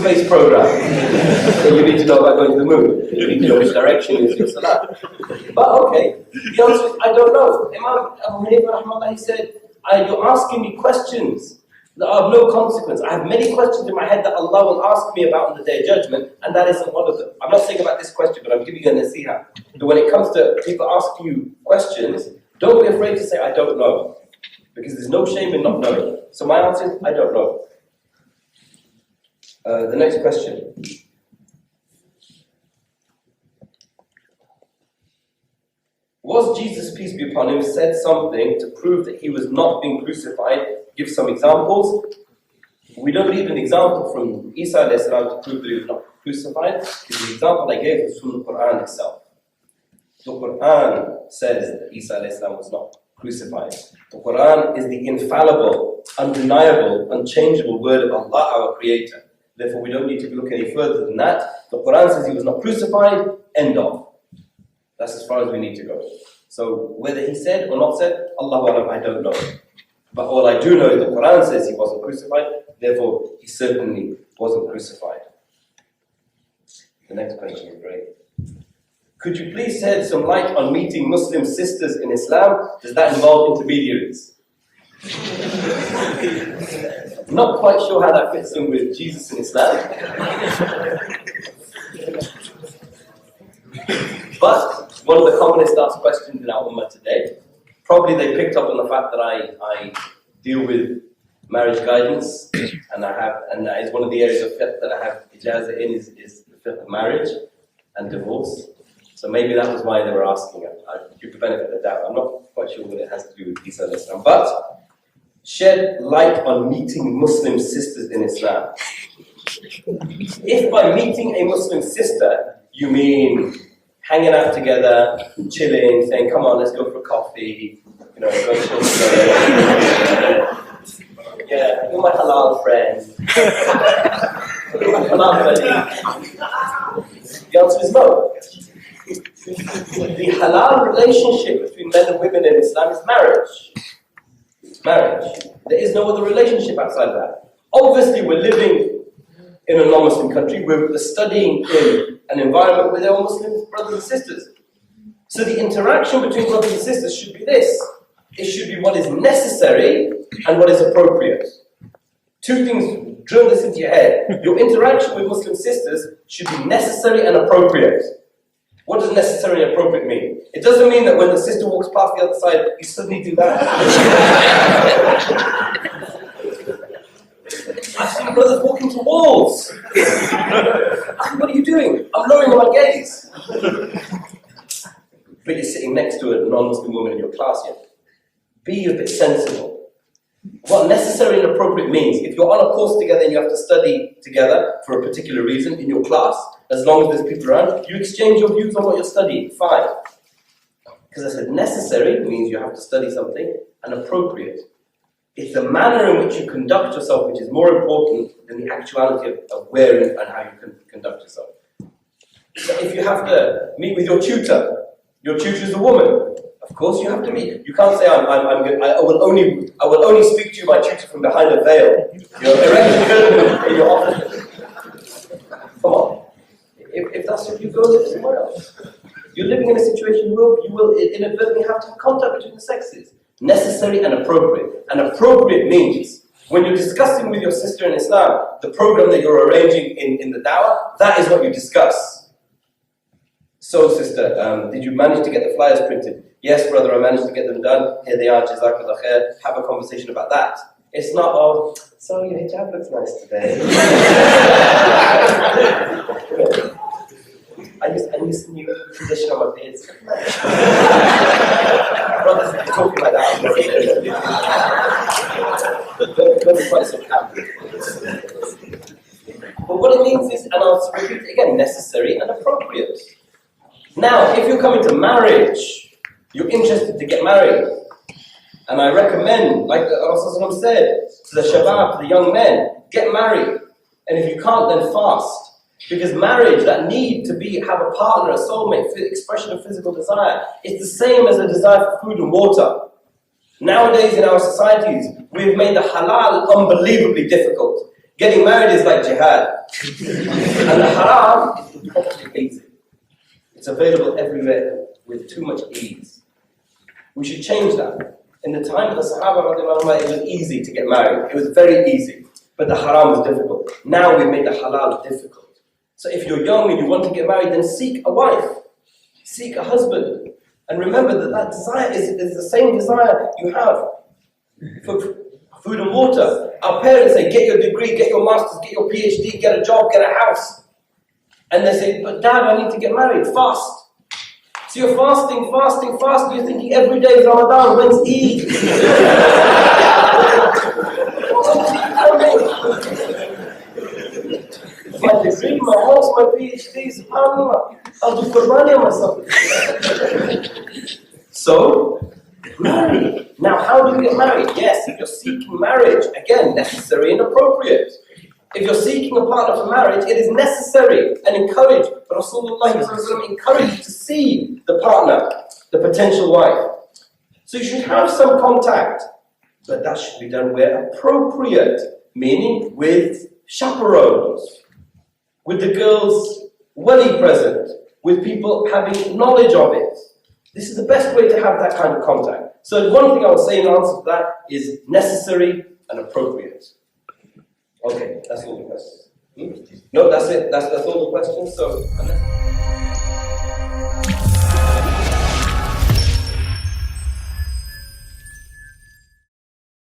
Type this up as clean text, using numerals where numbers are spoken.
space program. So you need to know about going to the moon. You need to know which direction is your salah. But okay, the answer is, I don't know. Imam Abu Hanifa rahmatullah, he said, you're asking me questions that are of no consequence. I have many questions in my head that Allah will ask me about on the Day of Judgment, and that isn't one of them. I'm not saying about this question, but I'm giving you a nasiha. But when it comes to people asking you questions, don't be afraid to say, I don't know. Because there's no shame in not knowing. So my answer is, I don't know. The next question. Was Jesus, peace be upon him, said something to prove that he was not being crucified? Give some examples. We don't need an example from Isa a.s. to prove that he was not crucified, because the example I gave was from the Quran itself. The Quran says that Isa a.s. was not crucified. The Quran is the infallible, undeniable, unchangeable word of Allah, our Creator. Therefore, we don't need to look any further than that. The Quran says he was not crucified, end of. That's as far as we need to go. So, whether he said or not said, Allahu Alam, I don't know. But all I do know is the Quran says he wasn't crucified, therefore, he certainly wasn't crucified. The next question is great. Could you please shed some light on meeting Muslim sisters in Islam? Does that involve intermediaries? I'm not quite sure how that fits in with Jesus in Islam. But one of the commonest asked questions in our ummah today, probably they picked up on the fact that I deal with marriage guidance, and that is one of the areas of fiqh that I have ijazah in is the fiqh of marriage and divorce. So maybe that was why they were asking it. I give the benefit of the doubt. I'm not quite sure what it has to do with Isa alayhi salam. But shed light on meeting Muslim sisters in Islam. If by meeting a Muslim sister, you mean hanging out together, chilling, saying, come on, let's go for coffee, go chill together. Yeah, you're my halal friend. You're my halal buddy. The answer is no. The halal relationship between men and women in Islam is marriage. Marriage. There is no other relationship outside of that. Obviously, we're living in a non-Muslim country. We're studying in an environment where there are Muslim brothers and sisters. So the interaction between brothers and sisters should be this. It should be what is necessary and what is appropriate. Two things, drill this into your head. Your interaction with Muslim sisters should be necessary and appropriate. What does necessary and appropriate mean? It doesn't mean that when the sister walks past the other side, you suddenly do that. I've seen brothers walking to walls. What are you doing? I'm lowering my gaze. But you're sitting next to a non-Muslim woman in your class yet. Be a bit sensible. What necessary and appropriate means, if you're on a course together and you have to study together for a particular reason in your class, as long as there's people around, you exchange your views on what you're studying, fine. Because I said necessary means you have to study something, and appropriate. It's the manner in which you conduct yourself which is more important than the actuality of where and how you can conduct yourself. So if you have to meet with your tutor is a woman. Of course, you have to meet. You can't say I will only speak to you, my tutor, from behind a veil. Erect a curtain in your office. Come on. If that's what you go live somewhere else. You're living in a situation you will inadvertently have to have contact between the sexes. Necessary and appropriate. And appropriate means when you're discussing with your sister in Islam the program that you're arranging in the dawah, that is what you discuss. So, sister, did you manage to get the flyers printed? Yes, brother, I managed to get them done. Here they are, jazakallah khair. Have a conversation about that. It's not, oh, so your hijab looks nice today. I use a new condition on my beard. Brothers, if you're talking like that, don't be quite so happy. But what it means is, and I'll repeat it again, necessary and appropriate. Now, if you're coming to marriage, you're interested to get married. And I recommend, like the Rasul said, to the shabab, to the young men, get married. And if you can't, then fast. Because marriage, that need to have a partner, a soulmate, expression of physical desire, is the same as a desire for food and water. Nowadays in our societies, we've made the halal unbelievably difficult. Getting married is like jihad. And the haram is complicated. It's available everywhere with too much ease. We should change that. In the time of the Sahaba, it was easy to get married. It was very easy. But the haram was difficult. Now we've made the halal difficult. So if you're young and you want to get married, then seek a wife. Seek a husband. And remember that desire is the same desire you have for food and water. Our parents say, get your degree, get your master's, get your PhD, get a job, get a house. And they say, but Dad, I need to get married, fast. So you're fasting. You're thinking every day is Ramadan, when's Eid? My degree, my house, my PhD, subhanAllah. I'll do Qurbani on myself. So, marry. Now, how do you get married? Yes, if you're seeking marriage, again, necessary and appropriate. If you're seeking a partner for marriage, it is necessary and encouraged. But Rasulullah encouraged you to see the partner, the potential wife. So you should have some contact, but that should be done where appropriate, meaning with chaperones, with the girl's wali present, with people having knowledge of it. This is the best way to have that kind of contact. So one thing I would say in answer to that is necessary and appropriate. Okay, that's all the questions. No, that's it. That's all the questions. So.